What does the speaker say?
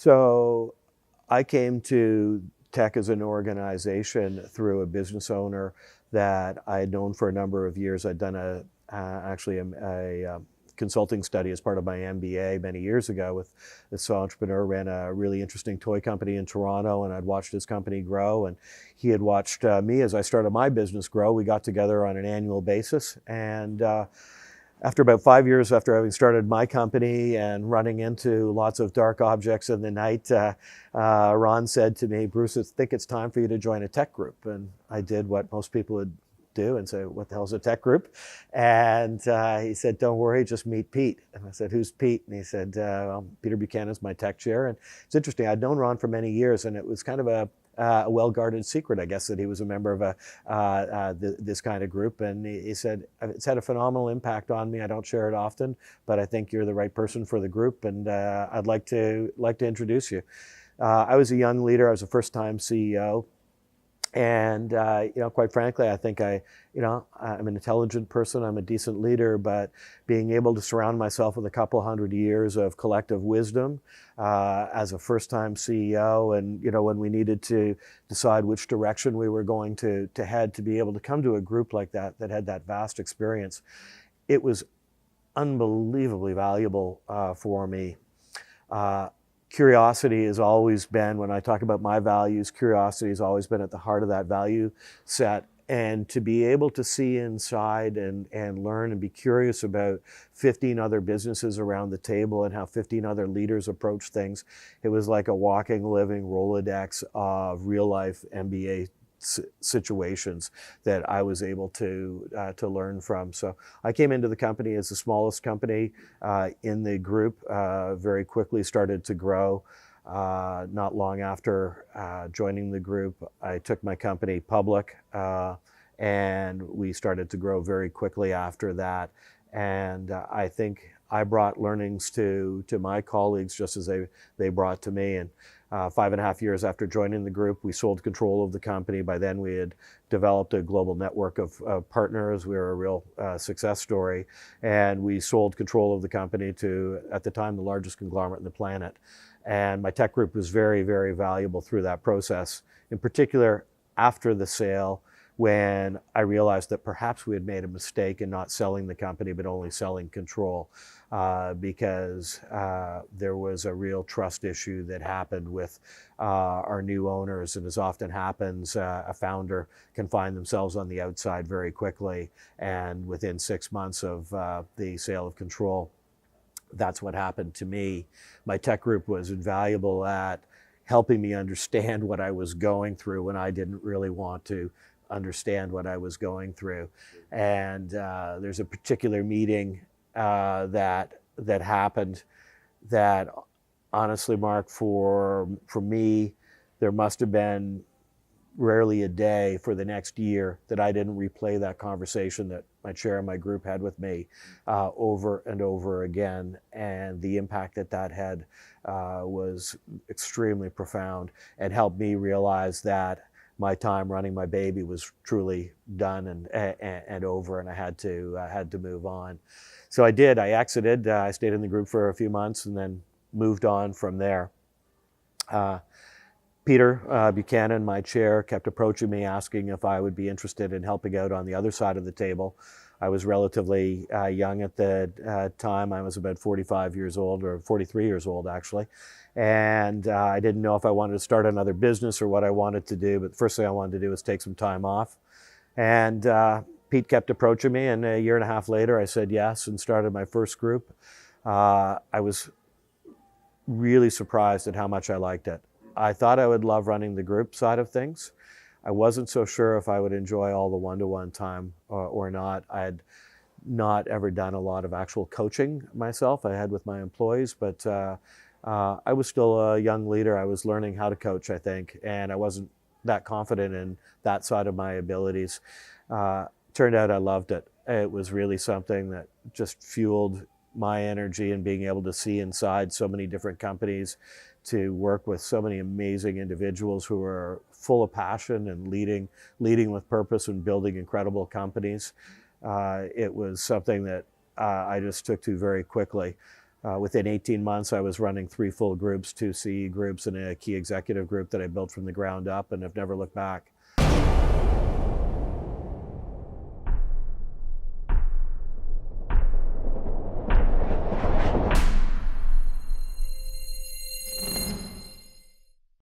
So I came to TEC as an organization through a business owner that I had known for a number of years. I'd done actually a consulting study as part of my MBA many years ago with this entrepreneur, ran a really interesting toy company in Toronto, and I'd watched his company grow, and he had watched me as I started my business grow. We got together on an annual basis, and after about 5 years after having started my company and running into lots of dark objects in the night, Ron said to me, "Bruce, I think it's time for you to join a tech group." And I did what most people would do and say, "What the hell's a tech group?" And he said, "Don't worry, just meet Pete." And I said, "Who's Pete?" And he said, "Well, Peter Buchanan's my tech chair." And it's interesting, I'd known Ron for many years, and it was kind of a well-guarded secret, I guess, that he was a member of this kind of group. And he said, "It's had a phenomenal impact on me. I don't share it often, but I think you're the right person for the group, and I'd like to introduce you." I was a young leader. I was a first-time CEO. And, quite frankly, I think I'm an intelligent person. I'm a decent leader, but being able to surround myself with a couple hundred years of collective wisdom as a first-time CEO, and, when we needed to decide which direction we were going to head, to be able to come to a group like that had that vast experience, it was unbelievably valuable for me. Curiosity has always been, when I talk about my values, curiosity has always been at the heart of that value set. And to be able to see inside and learn and be curious about 15 other businesses around the table and how 15 other leaders approach things, it was like a walking, living Rolodex of real life MBA situations that I was able to learn from. So I came into the company as the smallest company in the group, very quickly started to grow. Not long after joining the group, I took my company public, and we started to grow very quickly after that. And I think I brought learnings to my colleagues just as they brought to me. And 5.5 years after joining the group, we sold control of the company. By then, we had developed a global network of partners. We were a real success story. And we sold control of the company to, at the time, the largest conglomerate on the planet. And my tech group was very, very valuable through that process. In particular, after the sale, when I realized that perhaps we had made a mistake in not selling the company, but only selling control, because there was a real trust issue that happened with our new owners. And as often happens, a founder can find themselves on the outside very quickly. And within 6 months of the sale of control, that's what happened to me. My tech group was invaluable at helping me understand what I was going through when I didn't really want to understand what I was going through. And there's a particular meeting that happened that, honestly, Mark, for me, there must have been rarely a day for the next year that I didn't replay that conversation that my chair and my group had with me over and over again. And the impact that had was extremely profound, and helped me realize that my time running my baby was truly done and over, and I had to move on. So I did. I exited. I stayed in the group for a few months and then moved on from there. Peter Buchanan, my chair, kept approaching me asking if I would be interested in helping out on the other side of the table. I was relatively young at the time. I was about 45 years old, or 43 years old, actually. And I didn't know if I wanted to start another business or what I wanted to do, but the first thing I wanted to do was take some time off. And Pete kept approaching me, and a year and a half later, I said yes and started my first group. I was really surprised at how much I liked it. I thought I would love running the group side of things. I wasn't so sure if I would enjoy all the one-to-one time or not. I had not ever done a lot of actual coaching myself. I had with my employees, but I was still a young leader. I was learning how to coach, I think, and I wasn't that confident in that side of my abilities. Turned out I loved it. It was really something that just fueled my energy, and being able to see inside so many different companies, to work with so many amazing individuals who are full of passion and leading with purpose and building incredible companies. It was something that I just took to very quickly. Within 18 months, I was running 3 full groups, 2 CE groups, and a key executive group that I built from the ground up, and have never looked back.